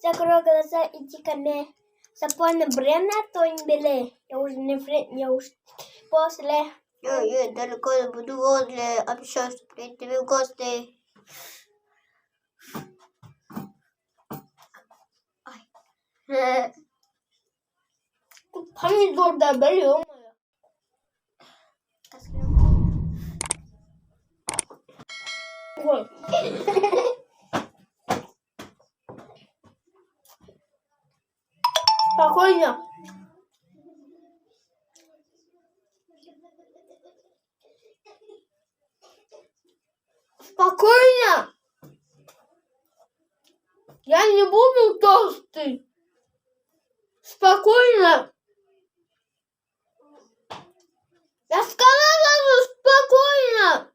Zagroglasa ichikane. Sapone brena to imbele. Я уже нефрит, я уж после. Я далеко не буду возле общаться, прийти в гости. Помидор добавили, ё-моё. Ой. Спокойно. Спокойно. Я не буду толстый. Спокойно. Я сказала, что спокойно.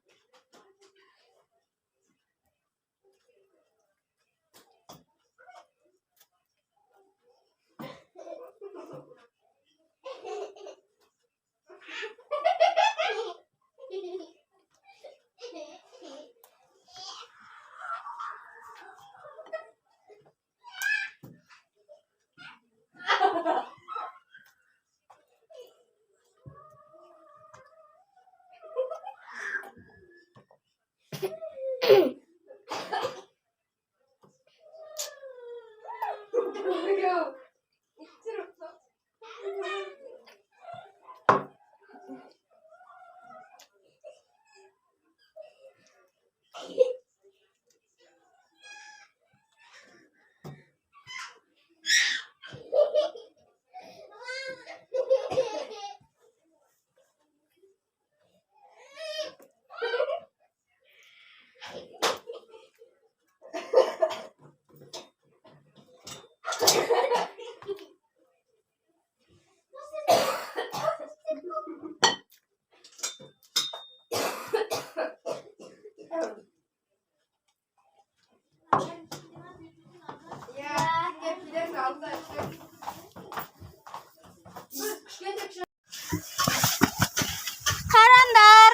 Карандар.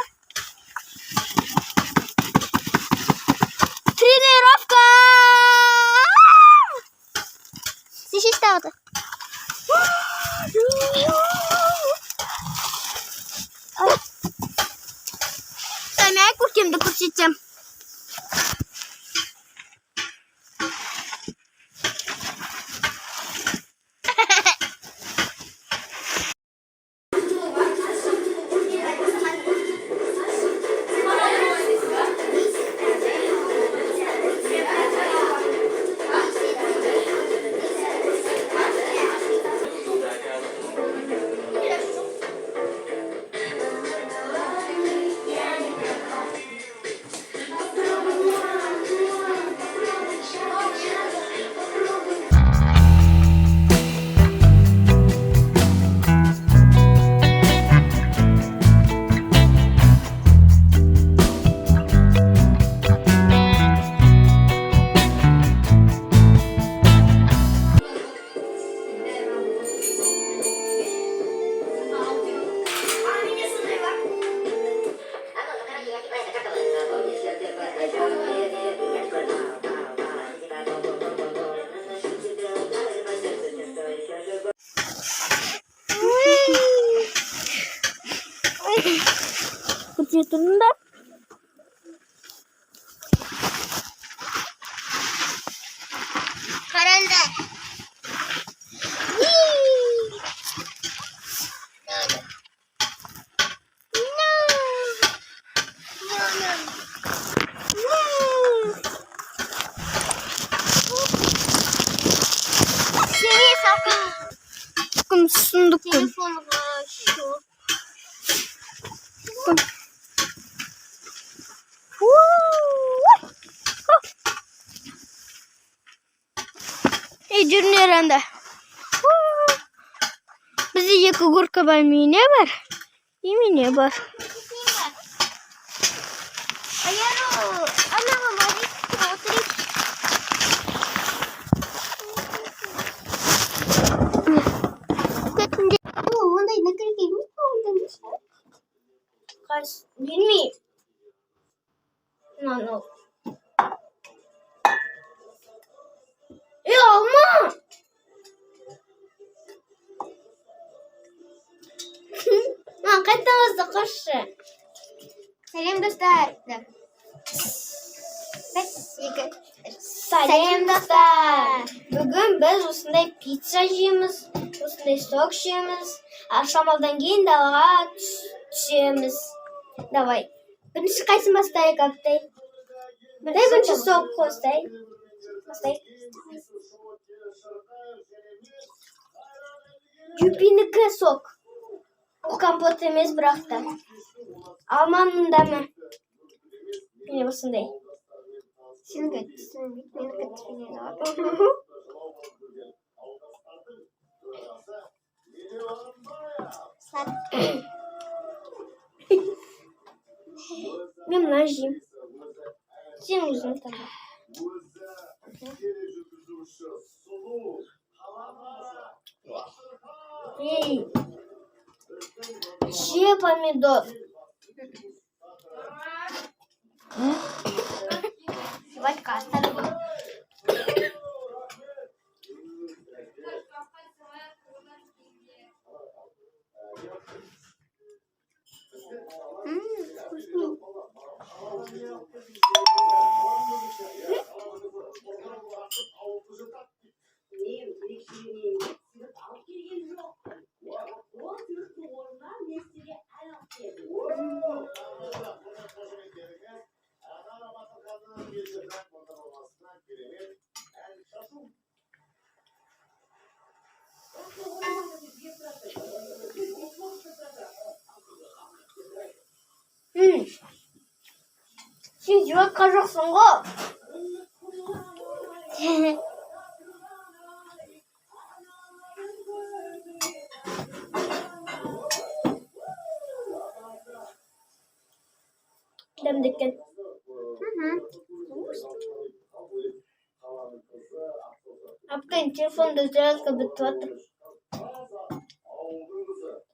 Тренировка. Слышишь, что это? Сами куртим, докурчите. Kutusundan Karanda. Телефон вращу. Junior anda. Bizi yakı gurka var mı? Ne var? İyi mi ne var? Ayaro, ana mari otri. Kaçıncı? Onda ne kadar gelmiş oldu? Kaç? Bilmiyorum. No. Ya ama. Qaytamiz qarshi. Selam dostlar. Salam dostlar. Bugun biz o'shanday pizza yeymiz, o'shanday sok yeymiz. Shamoldan keyin dalaga tushamiz. Давай. Birinchi qaysi mastay kaptay? Birinchi sok qo'stay. Mastay. Yupiniki sok. Bu kompot emas biroqda. Almandami? Yine o'shanday. Sen beni kaçırıyorlar. Sen Ben nacıyım. Sen uzun tamam. Эй, чьи помидор? Давай кастер. Вкусный. Sen cevap kazacaksın go. Demdikken. Apkayın telefonda zararlı bitiyordu.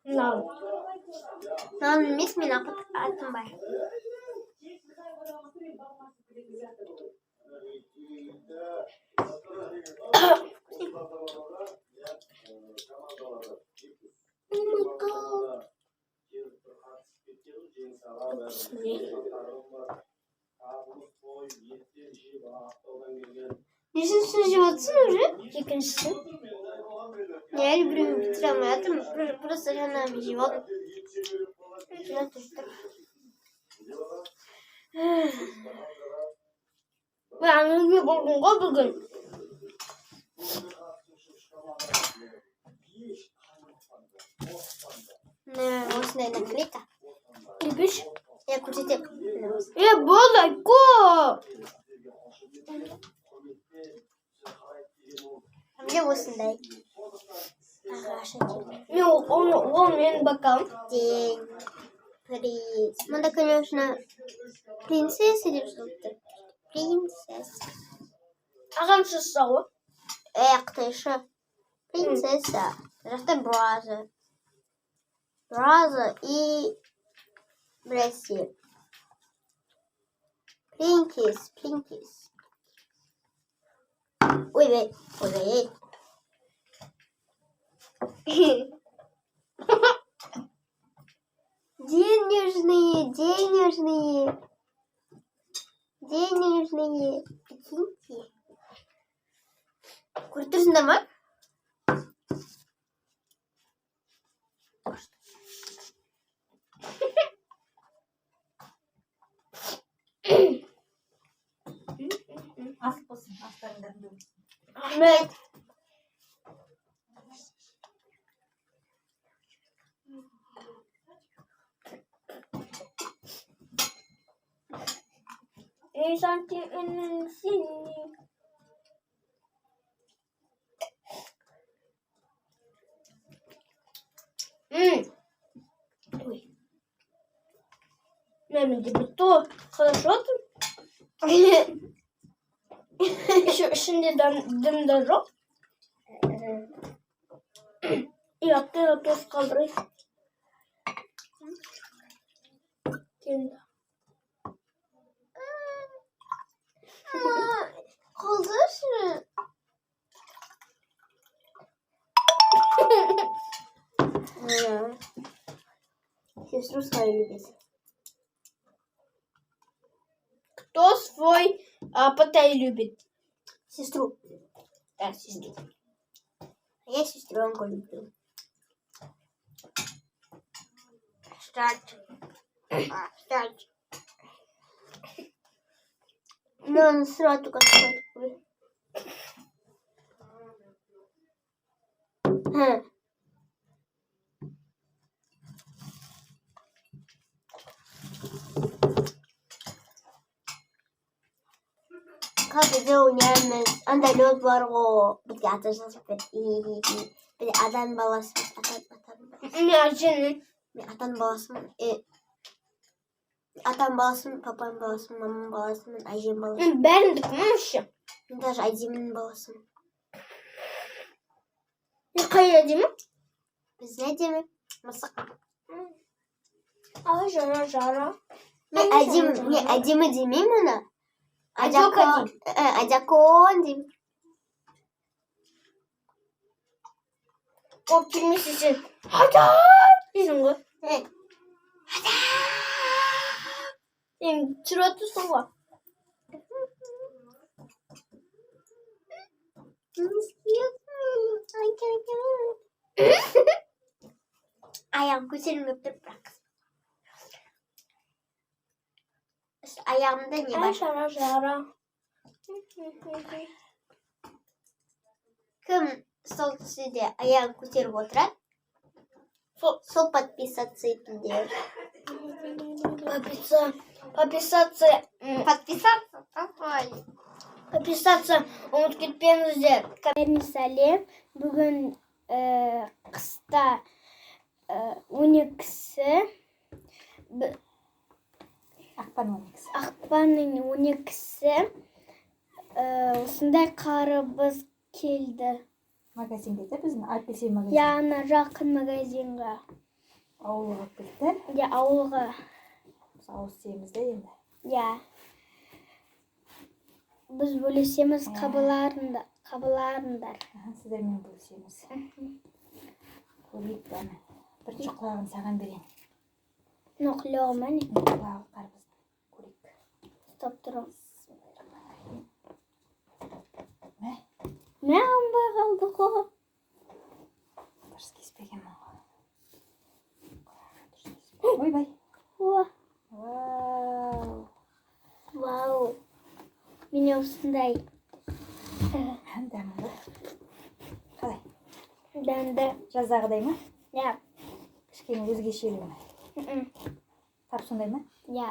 Lan. Lan mis mi napıt attım bay. Nesini животсın öyle? İkincisi. Yani bir bitiremiyordum. Burası sana bir живот. Şuna düştüm. Ben ne buldum go bugün. Ne, olsun ne klita. İbiş. Ya kurtete. Болай go. Ne olsun da. Ne onu ben bakalım. День. Приз. Надо, конечно, принцесса или что-то. Принцесса. Ağamsız sağ. Эх ты еще. Принцесса. Это Браза. Браза и Браsil. Плинкис. Ой, ой. Денежные. Прикиньте. Kurtursun ama. Ahmet. Sanki en seni. Ой. Наверное, где-то хорошо тут. Şimdi döndürürüm. Yaptığına toz kaldırayım. Kendi. Ama kaldır. сестру свою любит. Кто свой потай любит? Сестру. Да, сестру. А я сестренку люблю. Кстати. Кстати. Ну, сразу как такой. Kahvede oynayamaz. Anda löz var o. Bir de atacağız. Bir de adam balası. Ne canım? Atan babasının atan babasının, papanın babasının, mamamın babasının, Ayşe'nin babasının. Ben de konuşum. Даже Ayşe'nin babasının. Ne kayacı mı? Biz ne demek? Masak. Aa jara jara. Ne acımı demeyeyim ona. Çok acı. Acakon diyeyim. O kelimesi için. Hadi. Bizim bu. Evet. Benim çırotlu soğuk. Ayağım kuzenim öptü bırak. Ayağımda ne Aa var? jara jara. Кім сол кісіде аяғын көтеріп отырады, сол подписаться етілдер. Подписаться. Подписаться unutуп кетпеңиздер. Сәлем. Бүгін қыста 12-сі. Ақпанның 12-сі. Осындай қарыбыз келді. Магазинге де біздің апельсин магазин. Яна жақын магазинға. Ауылға кетті. Я ауылға. Ауыз тиеміз де енді. Я. Біз бөлесеміз қабыларындар. Сіздермен бөлісеміз. Көрейік бәні. Бірінші құлағын саған берейін. Ноқлығы ма не? Құлағы қарбыз. Көрейік. Стоп тұрың. Мә? Мә қанбай қалды қоғы. Дұрыс кеспеген мұңғы. Ойбай. Вау. Мені осындай. Дәмі ғой. Қалай? Дәмді. Жаздағыдай ма? Я. Кішкене өзгешелі ме? Тап сондай ма? Я.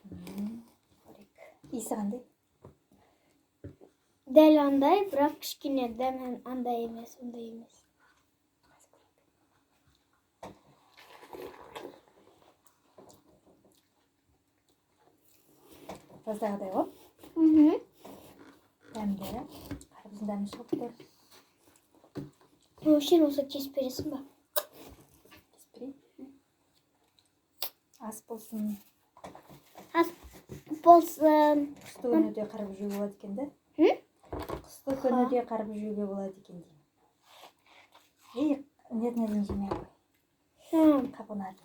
Көрейік. Иісі қандай? Дәл андай, бірақ кішкене дәм андай емес, ондай емес. Жаздағыдай ғой? Дәмді. Қарбыздың дәмі шығып тұр. Өшен осы кес бересің ба? Кеспірей. Ас болсын. Ас болсын. Қысты күніде қарып жеуге болады екен де. Қысты күніде қарып жеуге болады екен деймін. Нет, жемей қой. Қапынады.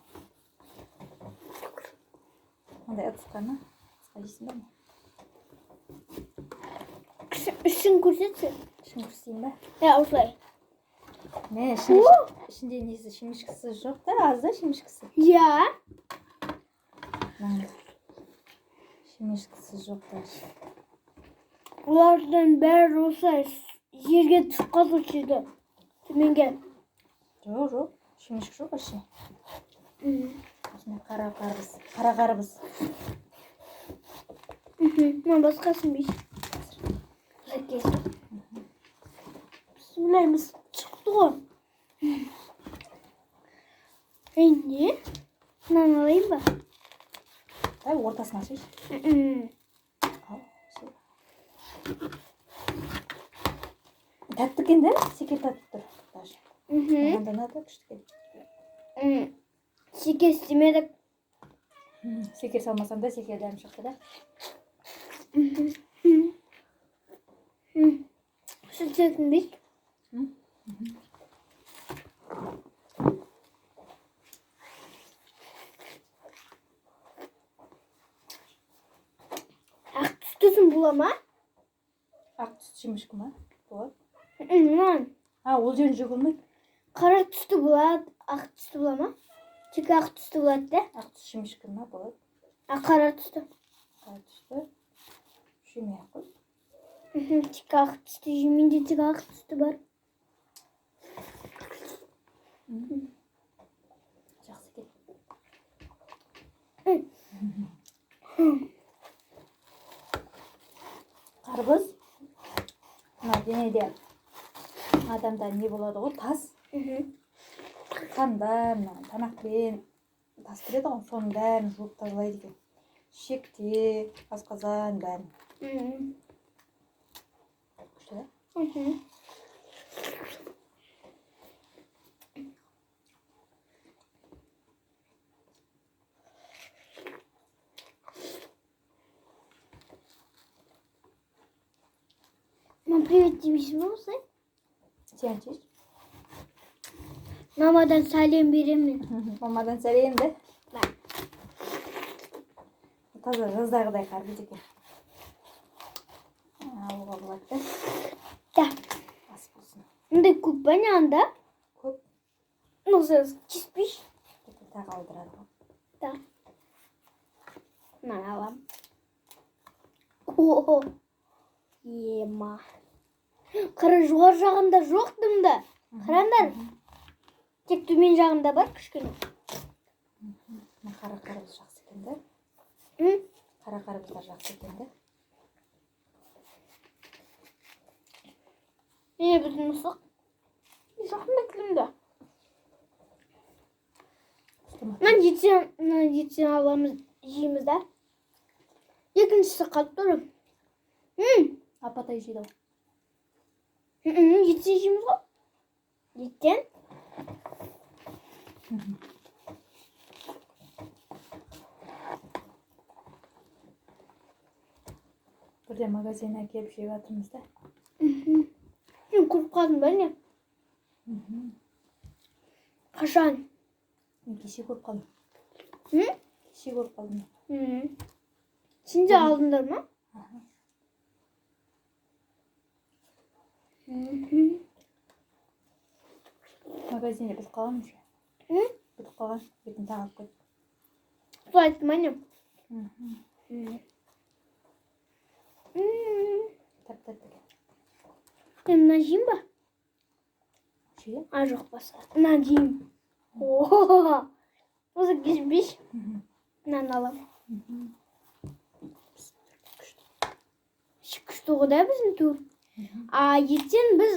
Ондай ыдысқаны. Ыдысқа жейсің ба не? Ішін көрсетсің. Ішін көрсетейін ба? Я, осылай. Мә, ішінде несі шемішкісі жоқ та, аз да шемішкісі. Я. Шемішкісі жоқ та. Олардан бәрі осылай жерге түсіп қалушы еді. Төменге. Жоқ. Шемішкі жоқ іші. Осындай қара қарбыз. Мына басқасын бейші. Bismillahimiz çıktı o. Ne? Lan alayım mı? Tabii ortasına açış. Tatlı kendi, şeker tatlı dur. Ondan da küçük. Şeker istemedik. Şeker salmasam da şekerden çıktı da. Süt çekmiş. була ма? Ақ түсті жемішкі ма? Болады. Мынан. Ол жерін жеуге болмайды. Қара түсті болады, ақ түсті була ма? Тек ақ түсті болады да? Ақ түсті жемішкі ма? Болады. Қара түсті. Қара түсті. Жемей-ақ қой. Тек ақ түсті жеменде тек ақ түсті бар. Жақсы екен. Қарбыз. Мына денеде адамда не болады ғой? Тас. Қанда, тамақпен тас кіреді ғой, соның бәрін жуып тазалайды екен. Шекте, асқазан бәрін. Күшті да? Мам, привет демейсің бе осылай? Сен шеш. Мамадан сәлем беремін. Мамадан сәлем де. Да. Таза жаздағыдай қарбыз екен. Алуға болады да. Да. Ас болсын. Мындай көп па не анда? Көп. Осы кеспеш? Тағы алдырады ғой. Да. Мынаны алам. О, ема. Қара жоғар жағында жоқ дымда. Қараңдар. Тек төмен жағында бар кішкене. Қара қарбыз жақсы екен да. Қара қарбыздар жақсы екен да. Біздің мысық. Жақында кілімді. Мынаны жетсен аламыз, жейміз да. Екіншісі қалып тұр. Апатай жейді ғой. Жетсен жейміз ғой. Жетсен. Бірде магазиннен келіп жеп жатырмыз да. Мен көріп қалдым ба не? Қашан? Мен кеше көріп қалдым. Кеше Кеше көріп қалдым. Сен де алдыңдар ма? Магазинде бітіп қалған уже. Бітіп қалған. Бетін тағы алып қойды. Сол айттым ма не? Тәп-тәп екен. Мен мына жеймін ба? Жейді? Жоқ баса. Мына жеймін. Осы кешпеш. Мынаны алам. Күшті ғой да біздің тур. Ертең біз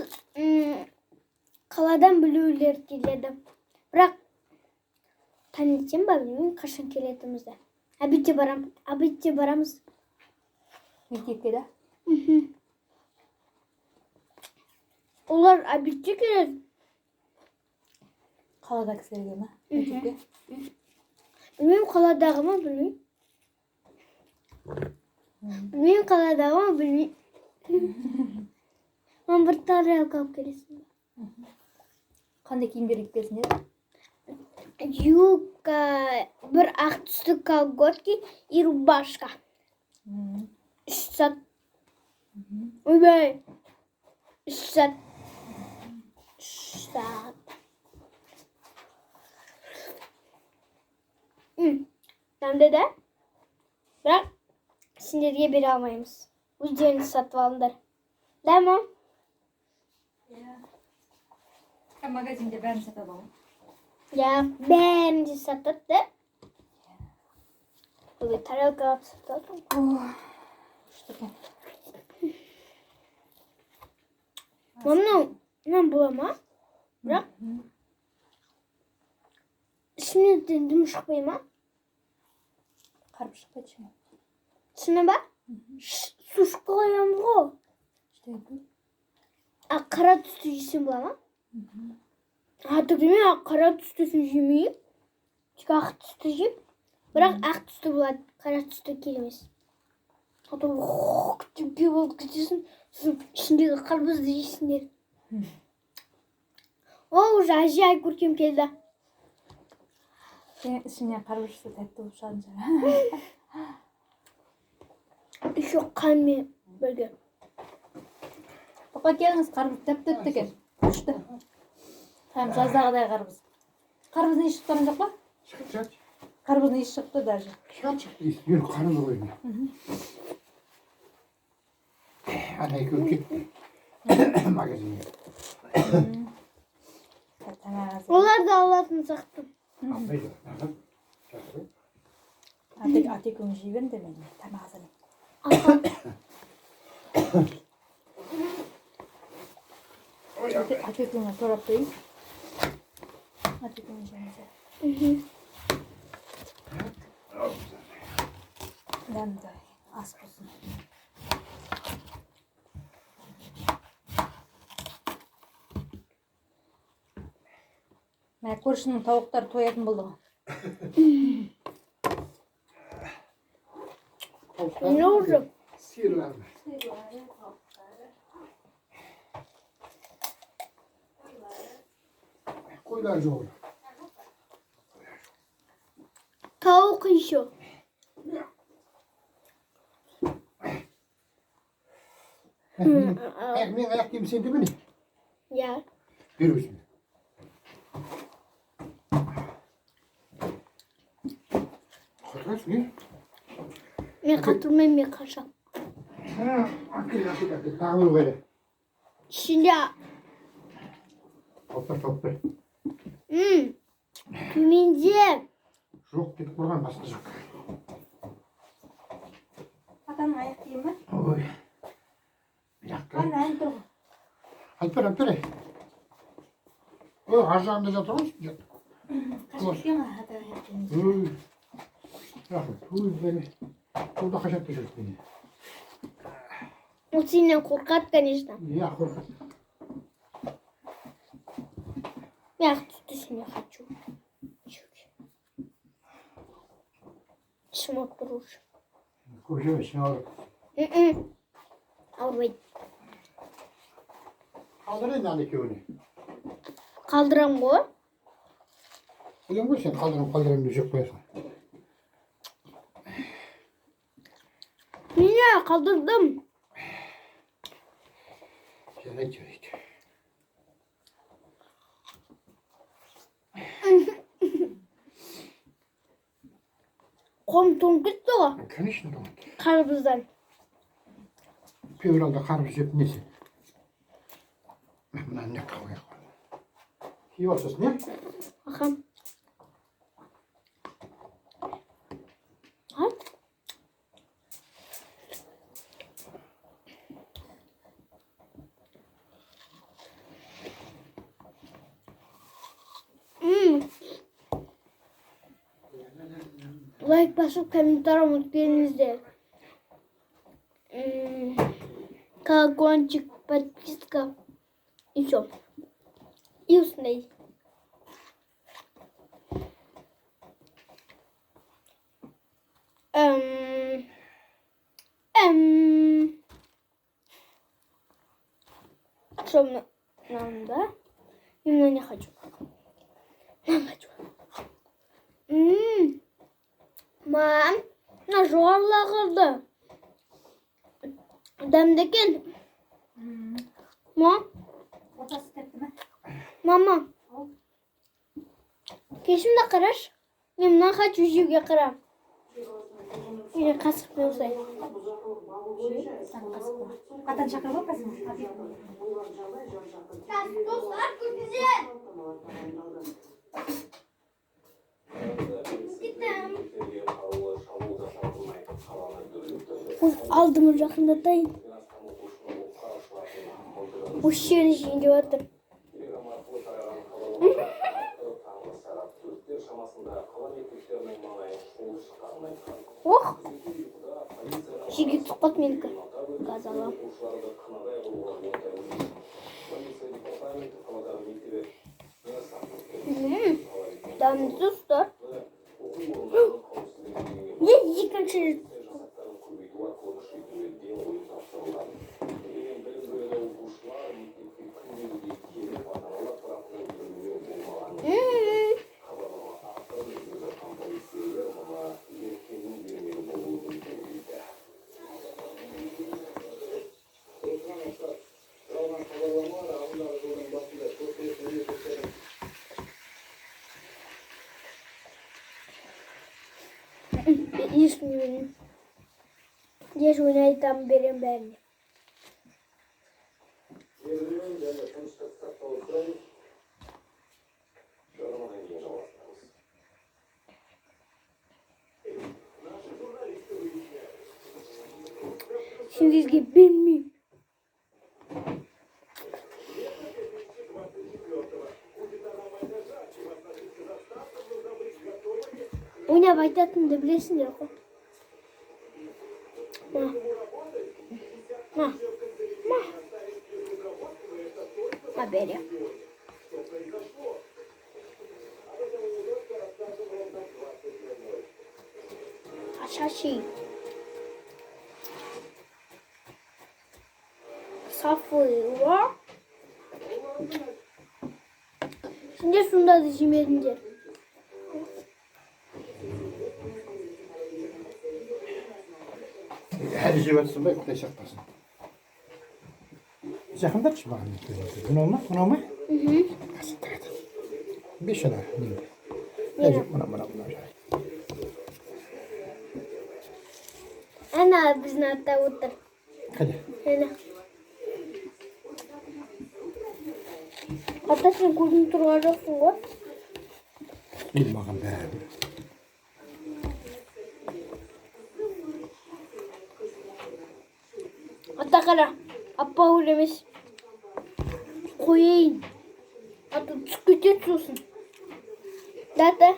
қаладан біреулер келеді. Бірақ таңертең ба білмеймін қашан келетімізді. Обедте барамыз. Мектепке да? Олар обедте келеді. Қалада кісілерге ма? Мектепке? Білмеймін қаладағы ма білмеймін. Білмеймін қаладағы ма білмеймін. Мен бір тарелка алып келесің бе? Қандай киімдер киіп келсіңдер? Юбка, бір ақ түсті колготки и рубашка. 3 сат. Ойбай. 3 сат. 3 сат. Тамды да? Бірақ сендерге бере алмаймыз. Өздеріңіз сатып алыңдар. Да ма? Магазинде бәрін сатып алған. Бәрін де сатады да? Ой, тарелка алып сатып алдым. Күшті екен. Мынау бола ма? Бірақ ішімнен дым шықпай ма? Қарып шықпайды шыны. Шыны ба? Су шыққа қоямыз ғой. Қара түсті жесем бола ма? Түгіме қара түстісін жемеймін. Тек ақ түсті жеймін. Бірақ ақ түсті болады, қара түсті келмес. Күтіпке болып кетесің, ішіндегі қарбызды жейсіңдер. Уже әжей көркем келді. Сен ішінен қарбыз тәтті болып шығатын шығар. Еще қанмен Бірге. Papa kelіңіз, қарбыз тәп-тәтті екен. Күшті. Hem жаздағыдай қарбыз. Қарбыздың иісі шыққан жоқ па? Çıkacak. Қарбыздың иісі шықты даже. Çıkacak. Yürü karnını koyun. Hadi ekmek git. Magazine. Tamam. Onlar da Allah'ını saktım. Aferin. Ati күн жейбен де мен тамағын. Ati күнге сорап қойын. Ati күн жейміз. Дәмді ас болсын. Мен көршінің тауықтар тоятын болды. Ne oldu? Sihirler mi? Koylarca olur. Tavuk işi. Ekmeğin ayak kimsin değil mi? Ya. Bir üstüne. Kaç ne? Ben katılmayayım ya kaşa. Ha, akıl. Tamam böyle. Şimdi. Topla. Küminci. Жоқ кетіп қалған басқа жоқ. Атаның аяқ киімі? Ой. Bir dakika. Ән тұр. Alper. Ой, ар жағында жатыр ғой. Қашып киім ата аяқ киімі. Ой. Рахмет. Ой, бәле. Burada kaçak geçiyoruz beni. O senden korkat, конечно. Я қорқат. Я тут не хочу. Шмот груш. Көже ішіне алып. Ауырмайды. Қалдыр енді ана екеуіне. Қалдырам ғой. Білем ғой сен қалдырам деп жеп қоясың. Міне қалдырдым. Жарайды. Қом тоңып кетті ғой. Конечно, тоңды. Қарбыздан. Февралда қарбыз жеп несі? Мына не қылып қойған. Киіп алсыз, не? Ахам. Ha? Лайк басып, комментарий ұмытпаңыздар. Колокольчик, подписка. И все. И установить. Что нам, да? Именно не хочу. Не хочу. Мам, на жорлағырды. Дәмдекен. Мам. Отасы тәтті ме? Мама. Кешімді қараш. Мен мына хочу жеуге қарам. Мен қасықпен ұсай. Атан шақырып аласың? Достар, күргізен. Алдымı жақындатайын. Осы жерін жейін деп отыр. Ох! Жерге тұқпат менікі. Газ алам. Дәмді ұста. Екінші İsmini. Geç oynayıp berem ben. Şimdi izgi bilmeyeyim. Oyna başlattın da bilesin yok. Ha. Haberi. Aşağı. Safı var. Şimdi şunda dişim yerince. Her şey batsın bak da şartlasın. Yakında bir şey var mı? Bunu olma, bunu olma. Kasın takatın. Bir şey daha. Evet, buna. Ana biz hatta otur. Hadi. Ana. Hatta sen kurdun turacaksın o. Bir bakalım be. Hatta kara. Appa ulemiş. Koyayım. Hatta çıkıtıyorsun. Dada.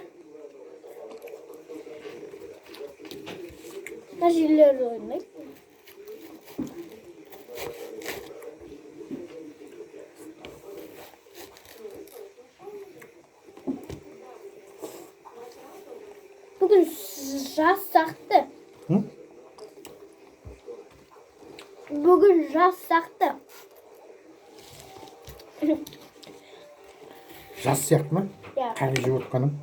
Nasıl ileri oynamak? Bugün rast saktı. Hı? Bugün rast saktı. Jas yapma. Ya. Karıcı otkanım.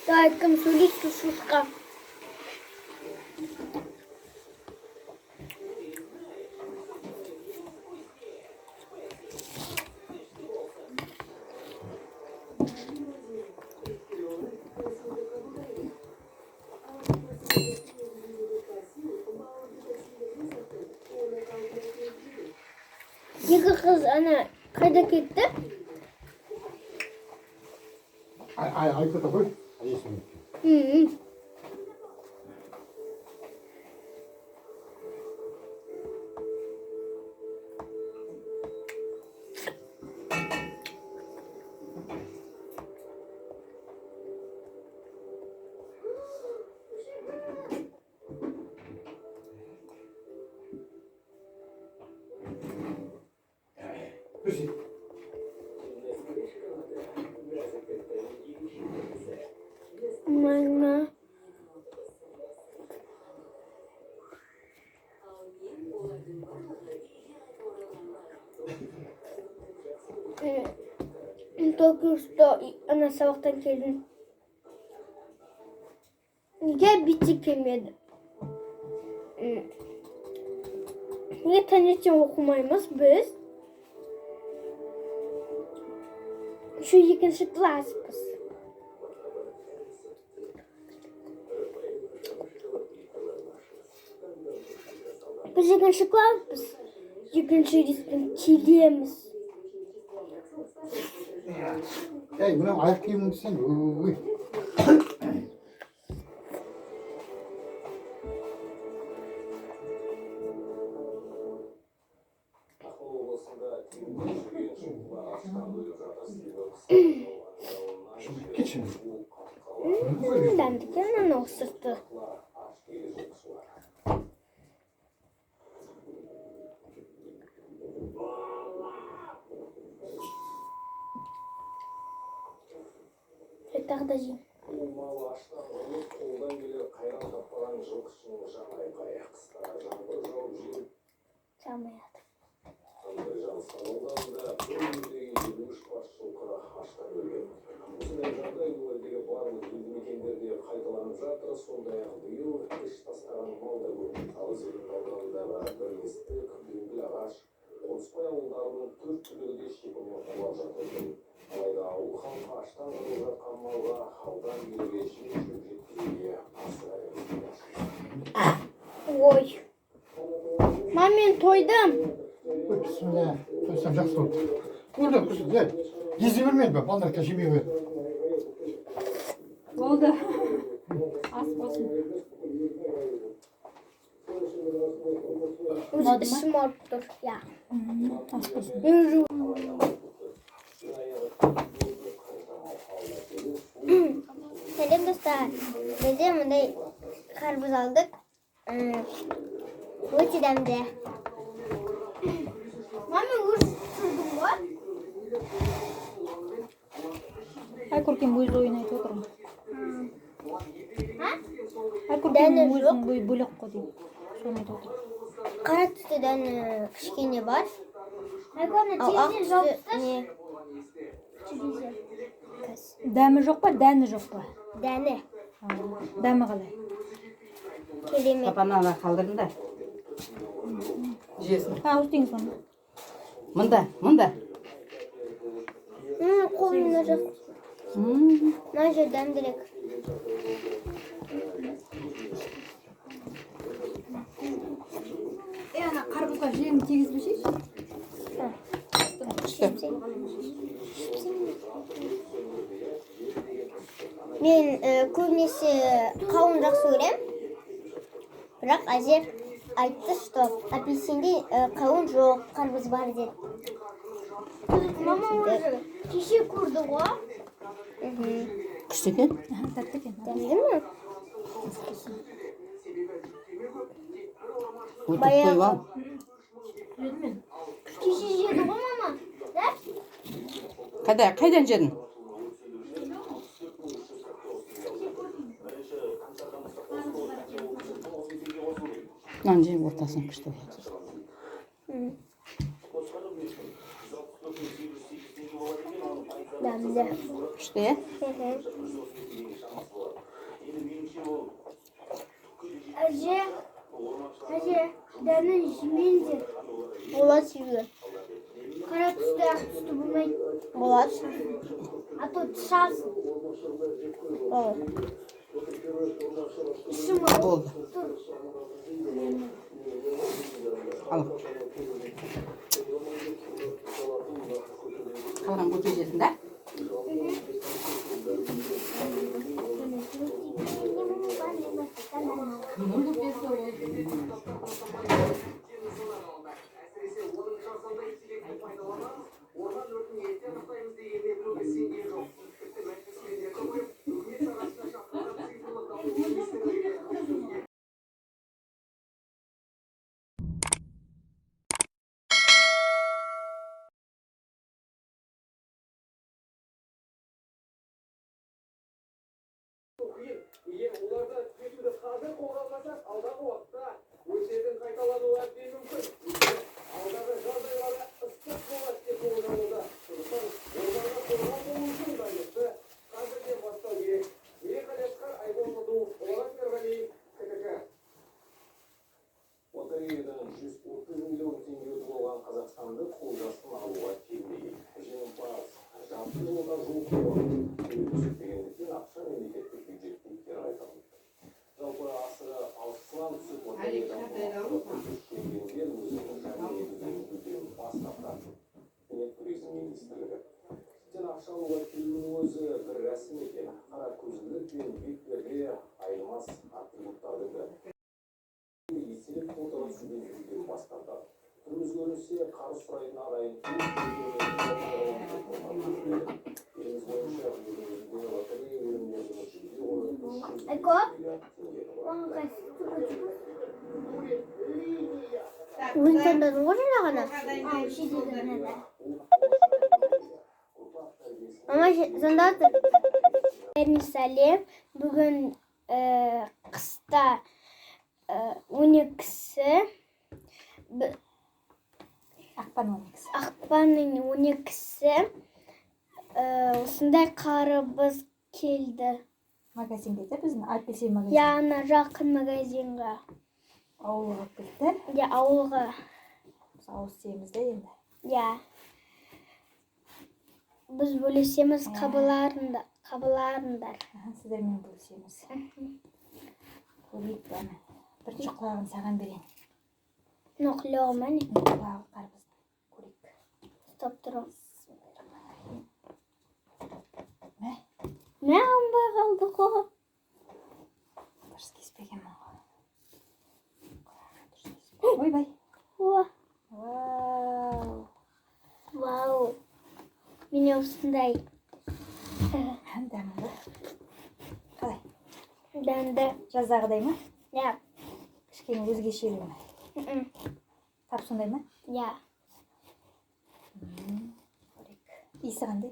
Дайкам сули сушушка. Екі қыз ана қайда кетті? Aykut'a koy. Ayısın. Lucy. Mana? Tokyo'da ana sabahtan geldin. Niye bitik yemedi? Niye tanıcı okumayımız biz? Şu ikinci klas biz. Biz ikinci klas biz. İkinci riskin çiliyemiz. Hey, buna ayak giyim sen. Uy. Şimdi git şimdi. Neden dikenen o sırtı? Etardacığım. Çalmayalım. Ой. Мам, мен тойдым. Bismillah. Toysam жақсы болды. Көрдім, көрдім. Ези бермейді бе? Балдар кәшемей қойды. Болды. Ас болсын. Өзі ішім ауырып тұр. Я. Ас болсын. Selam dostlar. Biz de mınday karpuz aldık. Bu çidemde. Маме, ұрыстырдың ба? Ай көркем өз ойын айтып отырмын. Ай көркем Дәні өзінің бөлек қой деймін. Соны айтып отырмын. Қара түстіден кішкене бар. Айкона, Ал ақ тезден жауып түсті не? Дәмі жоқ па, дәні жоқ па? Дәні. Дәмі қалай? Керемет. Папаны қалдырдың да. Жесін. Ауыз тиіңіз оны. Мында, мында. Қолымда жоқ. Мына жер дәмдірек. Ана қарбызға жем тигізбешейші. Мен көбінесе қауын жақсы көрем. Бірақ әже айтты, что апельсинде қауын жоқ, қарбыз бар деді. Мама өзі кеше көрді ғой. Күшті екен. Тәтті екен. Дәмді ме? Өтіп қойып ал. Кеше жеді ғой мама. Қайдан жедің? Мынаны жеп ортасын күшті болады. Дәмді. Күшті, е? Әже, дәнін жемеңдер. Болады сүйгі. Қара түсті, ақ түсті болмайды. Болады. А то тышасың. Болады. Ішім Болды. ауырып тұр. Ал. Қалған бұл жесін да? Оларды күтуді қазір қолға алсақ, алдағы уақытта өздердің қайталануы әбден мүмкін. Алдағы жағдайлары ыстық болады деп болжануда. Сондықтан оларға қорғау болу үшін дайындықты қазірден бастау керек. Мехалесқар Айболмұду, Олар Мерғалиев, ККК. Лотереядан 130 миллион теңге ұтып алған қазақстанды қолжасын алуға келмеген. Жеңімпаз жарты жылға жуық көрсетпегендіктен ақша мемлекеттік бюджеттен кері қайтарылды. Жалпы асыры алшысынан түсіп лотереядан жеңгендер өзінің жәрдемден өтеуін бас тартқан. Және туризм министрлігі. Тен ақша алуға келуінің өзі бір рәсім екен. Қара көзілдік пен бетперде айнымас атрибуттардың бірі. Еселеп фотоға түсуден жүзден бас тартады. Түріміз көрінсе, қарыз сұрайтын ағайын еліміз бойынша лотерея өнімдерінің жүзде орын Айко? Өзің таңдадың ғой жаңа ғана. Мама, сонда Сәлем, бүгін қыста 12-сі, Ақпан 12-сі. ақпанның 12-сі осындай қарыбыз келді. Магазинге де біздің апельсин магазин. Яғни жақын магазинға. Ауылға кеттер. Я ауылға. Біз ауыз тиеміз де енді. Я. Біз бөлесеміз қабыларындар. Сіздермен бөлісеміз. Көрейік бәні. Бірінші құлағын саған берейін. Ноқлығы мәне. Құлағы қарбыз. Көрейік. Стоп тұрым. Мә, Мә қанбай қалды қоғы. дұрыс кеспеген мұңға. Ойбай. Вау. Вау. Міне осындай. Дәмді. Қалай? Дәнді. Жаздағыдай ма? Я. Кішкене өзгешелі ма? Тап сондай ма? Я. Иісі қандай?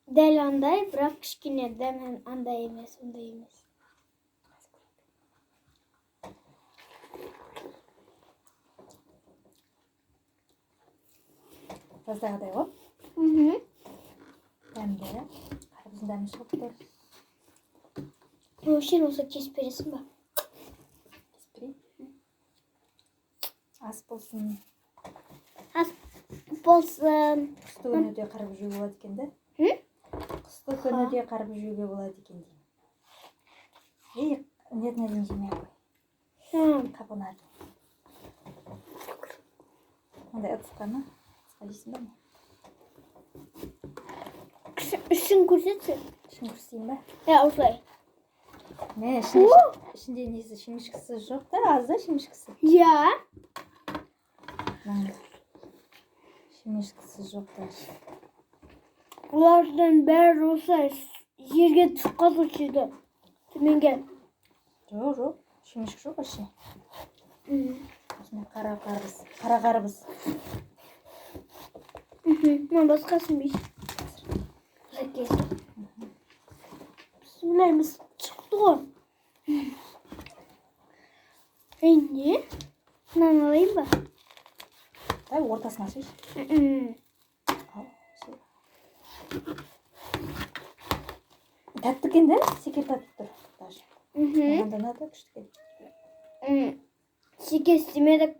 Дәл андай, бірақ кішкене дәм андай емес, ондай емес. Жаздағыдай ғой? Дәмді. Қарбыздың дәмі шығып тұр. Вообще осы кесіп бересің ба? Кеспірейін. Ас болсын. Ас болсын. Қысты күніде қарбыз жеуге болады екен де. Қысты күніде қарбыз жеуге болады екен деймін. Нет, неден жемей қой. Қабына. Ондай ыдысқа ма? Ыдысқа жейсің ба не? Ішін көрсетші. Ішін көрсетейін ба? Я, осылай. Мә, ішінде несі шемішкісі жоқ та, аз да шемішкісі. Я. Шемішкісі жоқ та. Олардан бәрі осылай жерге түсіп қалушы еді. Төменге. Жоқ. Шемішкі жоқ вообще. Осындай қара қарбыз. Мен басқасын бейші. Жәкесі. Bismillahimiz çıktı o. Ne? Nan alayım mı? Tabii ortasına açış. Tatlı kendi, şeker tatlı dur. Ondan da küçük. Şeker istemedik.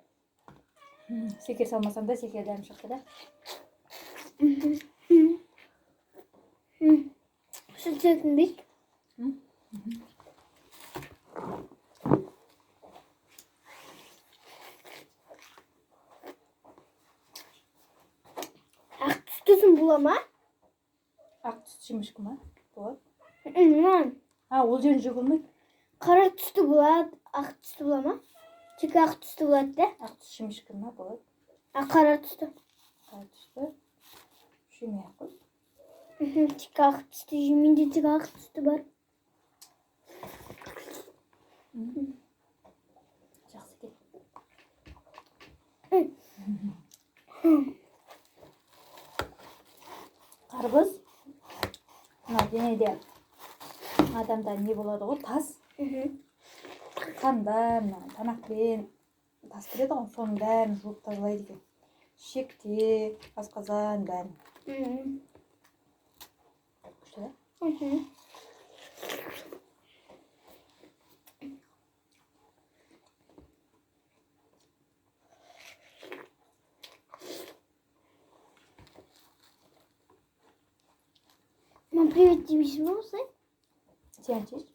Şeker salmasam da şekerden çıktı da. Süt çekmiş. Ақ түстісін бұлама? Ақ түс шемішкі ма? Болады. Ман. Ол жерін жеуге болмайды. Қара түсті болады, ақ түсті бұлама? Тек ақ түсті болады да? Ақ түс шемішкі ма? Болады. Қара түсті. Қара түсті. Жемей ақ қой. Тек ақ түсті жеменде тек ақ түсті бар. Жақсы кет. Қарбыз. Мына денеде адамда не болады ғой? Тас. Қанда, тамақпен тас кіреді ғой, соның бәрін жуып тазалайды екен. Шекте, асқазан бәрін. Күшті да? Мам, привет, демейсің бе осылай? Сен жеш.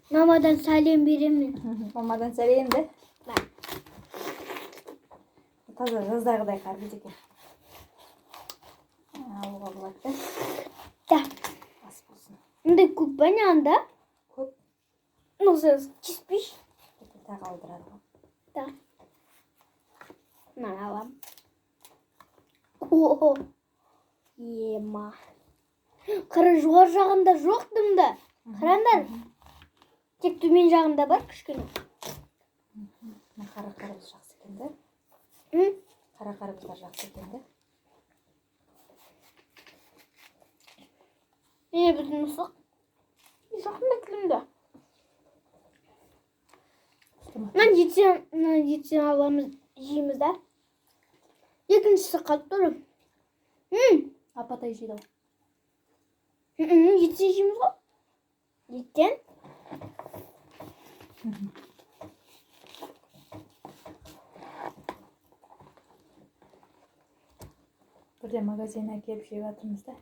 Мамадан сәлем беремін. Мамадан сәлем де. Таза жаздағыдай қарбыз екен. Алуға болады да. Да. Ас болсын. Мұндай көп па не анда? Көп. Осы кеспеш? Тағы алдырады ғой. Да. Мынаны алам. О, ема. Қара жоғар жағында жоқ дымда. Қараңдар. Тек төмен жағында бар кішкене. Қара қарбыз жақсы екен де. Қара қарбыздар жақсы екен де. Біздің мысық. Жақында кілімді. Мен жетсен аламыз, жейміз да. Екіншісі қалып тұр. Апатай жейді ғой. Еттен жейміз ғой. Еттен. Бірде магазинге келіп жеп жатырмыз да.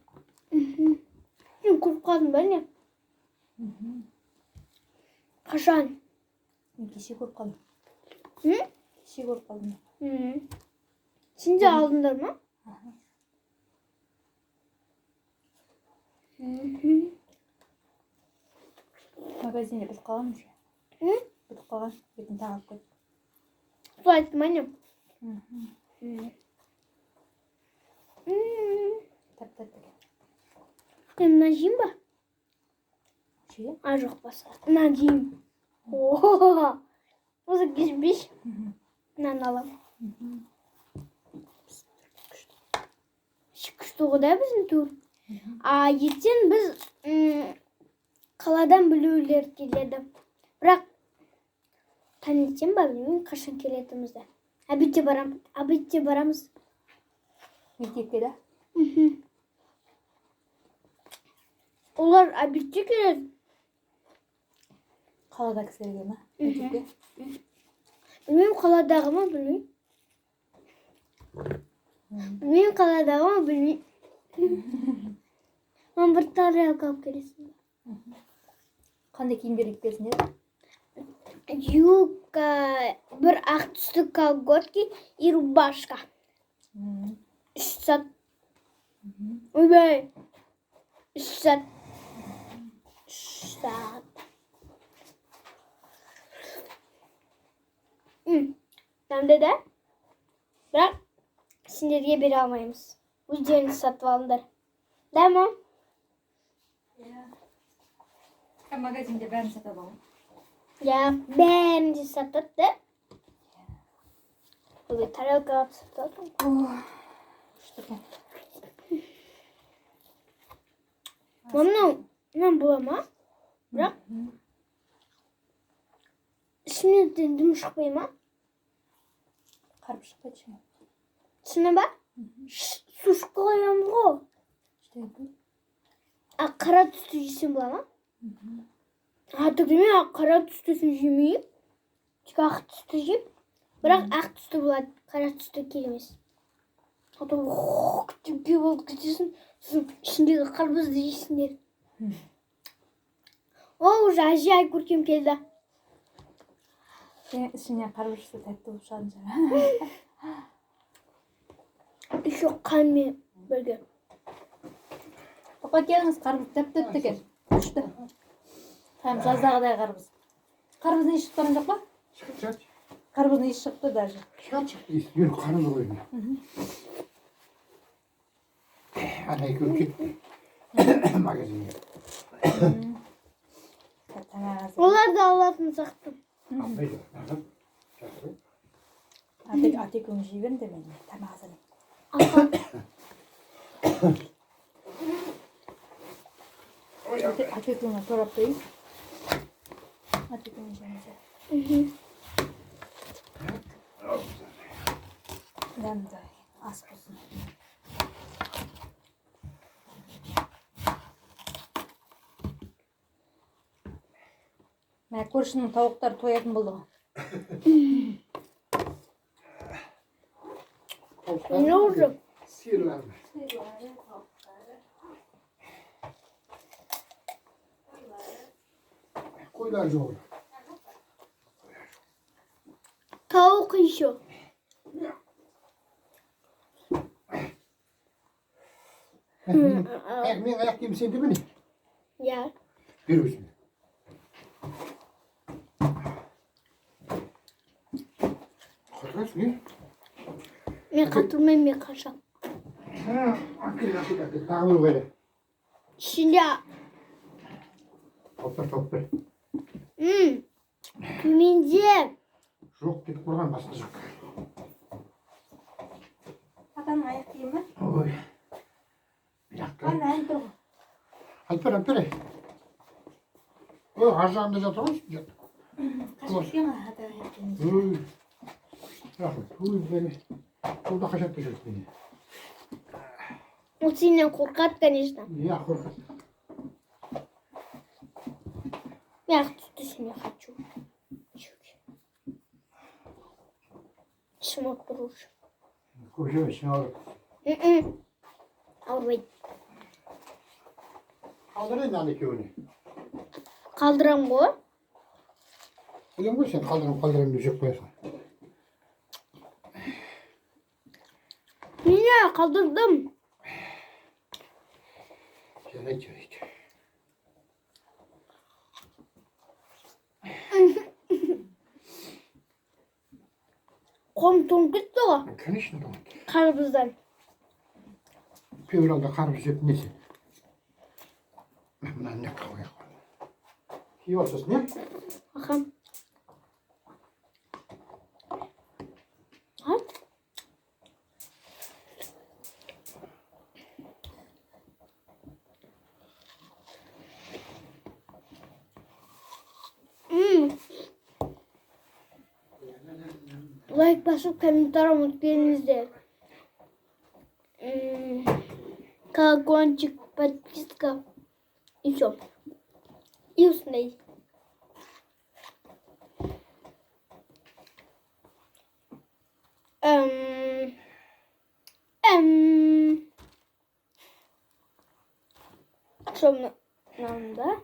Мен көріп қалдым ба не? Қашан? Мен кеше көріп қалдым. Кеше көріп қалдым. Сен де алдыңдар ма? Магазинде бітіп қалған уже. Бітіп қалған. Бетін тағып қойды. Сол айтты ма не? Тәп-тәп. Мен мына жеймін ба? Жейді? Жоқ баса. Мына жеймін. Осы кешбеш. Мынаны аламын. Күшті ғой да біздің тур. Ертең біз қаладан біреулер келеді. Бірақ таңертең ба білмеймін қашан келетімізді. Обедте барамыз. Мектепке да? Олар обедте келеді. Қалада кісілерге ма? Мектепке? Білмеймін қаладағы ма білмеймін. Білмеймін қаладағы ма білмеймін. Мен бір тарелка алып келесің. Қандай киімдер киіп берсін деді? Юбка, бір ақ түсті колготки и рубашка. 3 сат. Ойбай. 3 сат. 3 сат. Тамды да? Бірақ сендерге бере алмаймыз. Өздеріңіз сатып алыңдар. Да ма? Магазинде бәрін сатып алған. Бәрін де сатады да? Ой, тарелка сатады. Мынау бола ма? Бірақ ішінен дым шықпай ма? Қарып шықпайды шыңа. Шыны ба? Су шыққа қоямыз ғой. Қара түсті жесем бола ма? Түгіме қара түстісін жемеймін. Тек ақ түсті жем. Бірақ ақ түсті болады. Қара түсті келмес. Күтіпке болып кетесің. Ішіндегі қарбызды жейсіңдер. Уже әжей көркем келді. Ішіне қарбыз шықса тәтті болып шығатын шығар. Еще қанмен бірге. Папа келіңіз, қарбыз тәп-тәтті екен. Күшті. Жаздағыдай қарбыз. Қарбыздың иісі шыққан жоқ па? Шығады. Қарбыздың иісі шықты даже. Шығады. Ен қарыз қойын. Ана екеуі кетті. Магазинге. Олар да алатын сақтым. Алмайды. Атекөң жей берінде мен тамақ азалаймын. Атекөңі торап қойын. Атекөң жемесе. Дәмді ас болсын. Мә көршінің тауықтар тоятын болды ғой. Ne oldu? Sıyırlar mı? Koylar çoğulu. Tavuk işi. Ekmeğin ayak yemişsin değil mi? Ya. Bir ucunu. Korkarsın ya. Ben katılmayayım ya kaşam. Akıl. Dağılır böyle. Şimdi. Toplar. Kimince? Жоқ кетіп қойған басқа жоқ. Атаның аяқ киім бе? Ой. Bir dakika. Әлі тұр ғой. Alper. Ой, ар жағында жатыр ғой. Қашып киім ата аяқ киім. Ой. Рахмет. Ой, бәле. Ол да қашап та жүрді мені. O senden korkat, конечно. Я хуже. Я ақ түсті не хочу. İçim oturur. Koşuyor işine alıp. Ауырбайды. Kaldırın yani ki onu. Қалдырамын ғой. Biliyor musun sen kaldırın düşük koyarsan. Mine kaldırdım. Şöyle çörek. Қолым тоңып кетті ғой. Конечно tamam. Қарбыздан. Fevral'da karpuz hep nesi? Bunlar ne kavga koyuyor? İyi olsun ne? Ахам. Ha? Лайк басып, комментарий ұмытпаңыздар. Колокольчик, подписка и все. И установить. Что нам, да?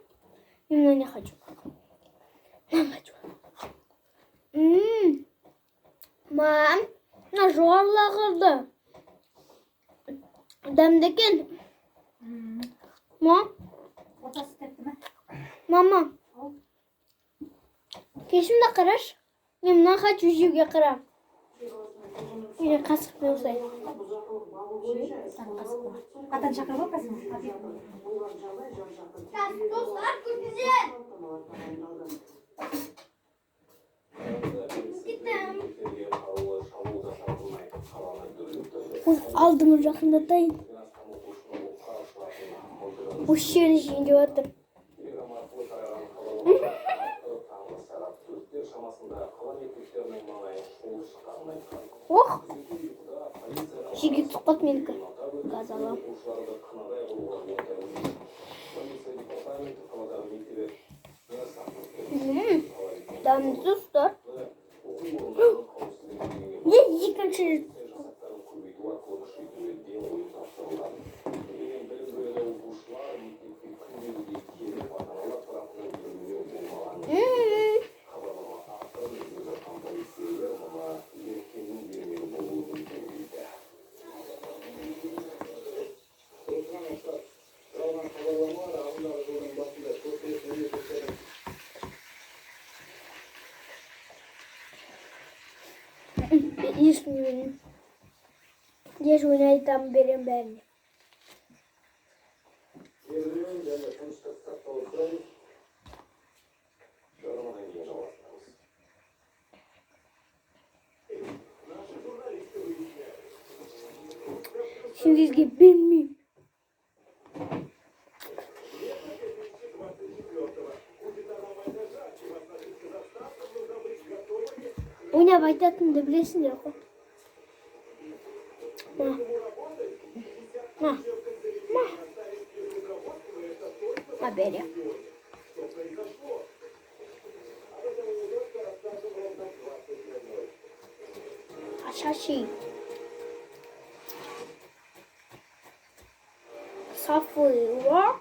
Именно не хочу. Не хочу. Мам, на жорлағырды. Дәмдекен. Мам, Ортасы тәтті ме? мама. Кешімді қараш. Мен мына хочу жеуге қарам. Мен қасықпен ұсайын. Atan шақырып алпайсың? Dostlar, çok güzel. Aldım жақындатайын. Осы жерін жейін деп отыр. Ох! Жеге тұққат менікі. Газ алам. Дамды достар. Екінші İsmini. Geç oynayıp berem beni. Şimdi sizge bilmeyeyim. Oynayıp aytatını da bilesiniz yok. Haberi. Aşağı. Safıyor.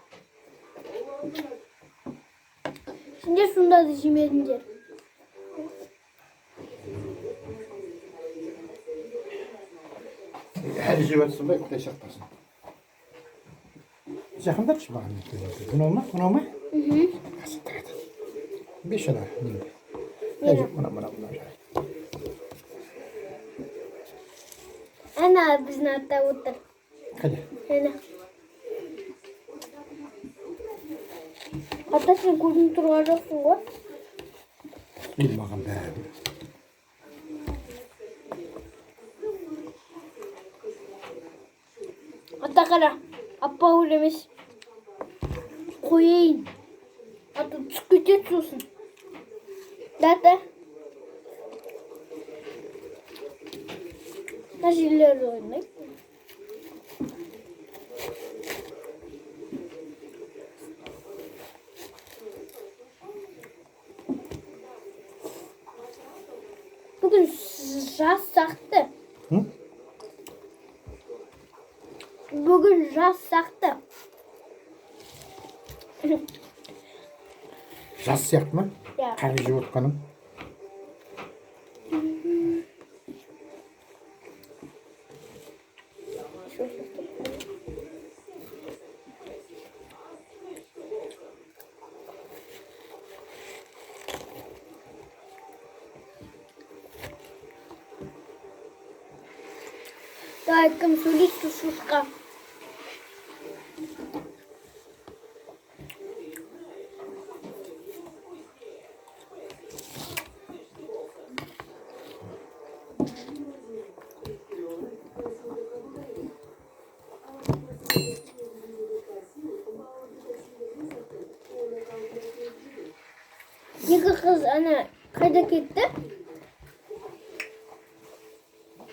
Şimdi şunda dişim edince. Her jivatsın bak da şartlasın. Yakında çık bakalım. Bunu olma, bunu olma. Kasın tarafı. Bir şey daha. Gel buna. Ana biz natta otur. Hadi. Ana. Hatta sen gözünü turacaksın o. Bil bakalım be. Hatta kara. Appa uğramış. Koyayım. Hatta çıkıtıyorsun. Dada. Nasıl ileride oynayayım? Bugün jaz saktı. Hı? Bugün jaz saktı. Жас сияқты ма? Иә. Қағып жеп отқаным. Давай кім сөйлейді шушқа. Екі қыз ана қайда кетті?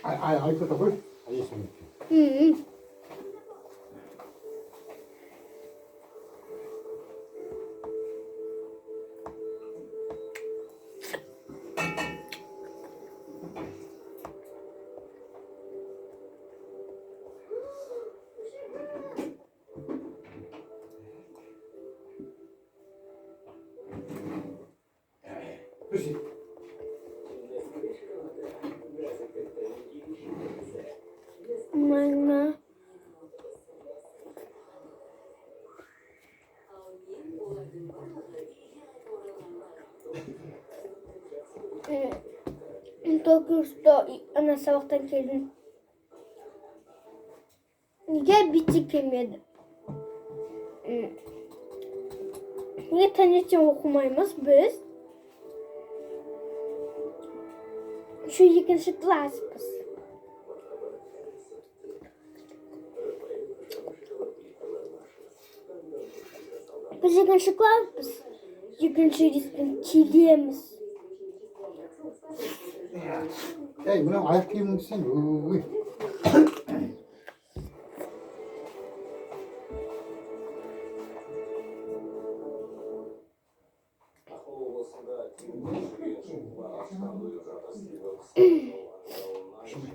Айтып та қой. Есім кеткен. Lucy. Мама. Только что она сабақтан келдім. Неге битті келмеді? Неге таңертең оқымаймыз біз? Şu екінші класспыз. Biz екінші класспыз. Екінші рейстен келеміз. Ей, мынау аяқ киіміңді сен. Ой. Ақмола облысында теңіз жүрген жылқылар аштан өліп жатыр себебі қысқартылған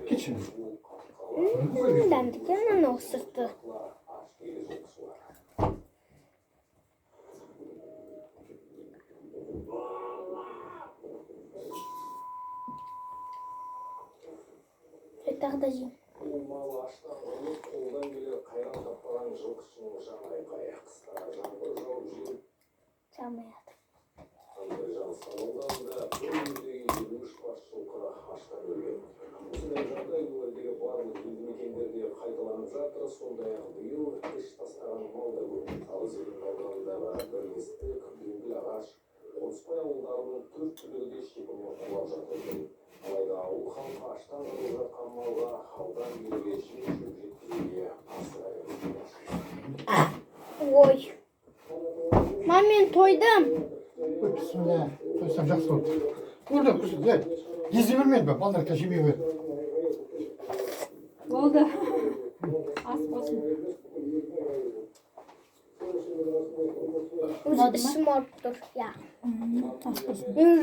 Кетші. Дәмдікен анау сырты. аш келе жылқышылар. Тағы да жеймін. Мал аштан өліп қолдан келе қайран таппаған жылқышының жан айқайы қыста жаңбыр жауып жел Çalmayalım. қандай жанысқан ауданында бір үйдегі 23 бас жылқы аштан өлген. Осындай жағдай өңірдегі барлық елді мекендерде қайталанып жатыр. Сондай-ақ биыл іш тастаған мал да көп. Ал Зеренді ауданындағы Бірлестік, Дөңгелағаш, Қонысбай ауылдарының 4 түлігі де шекумен құлап жатыр. Алайда ауыл халқы аштан өліп жатқан малға аудан билігі жем-шөп жеткізуге асыра бермейді. Ой. Мам, мен тойдым. Ой, бісміллә. Тойсам жақсы болды. Көрдім, күшті. Ези бермейді бе? Балдар жемей қойды. Болды. Ас болсын. Өзі ішім ауырып тұр. Я. Ас болсын. Мен